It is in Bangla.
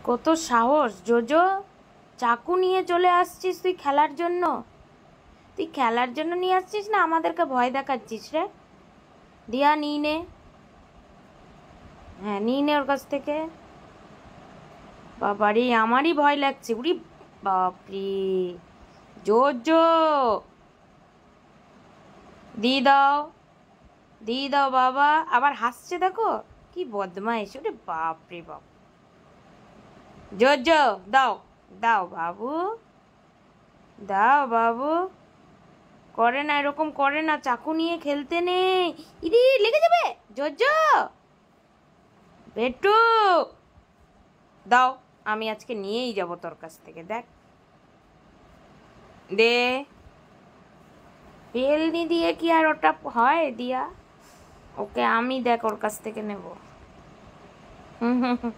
কত সাহস জোজো, চাকু নিয়ে চলে আসছিস তুই খেলার জন্য? তুই খেলার জন্য নিয়ে আসছিস না আমাদেরকে ভয় দেখাচ্ছিস রে? দিয়া নিয়ে নে, হ্যাঁ নিয়ে নে ওর কাছ থেকে। বাবারে আমারই ভয় লাগছে, উরি বাপরে। জোজো দিয়ে দাও, দিয়ে দাও বাবা। আবার হাসছে দেখো, কি বদমাইশ, ওরে বাপরে বাপ। জোজো দাও, দাও বাবু, দাও বাবু। করে না, এরকম করে না, চাকু নিয়ে খেলতে নেই। ইদি লেগে যাবে। জোজো বেটু দাও, আমি আজকে নিয়েই যাব তোর কাছ থেকে। দেখ দে, বেলনি দিয়ে কি আর ওটা হয় দিয়া? ওকে আমি দেখ ওর কাছ থেকে নেব। হুম হুম হুম।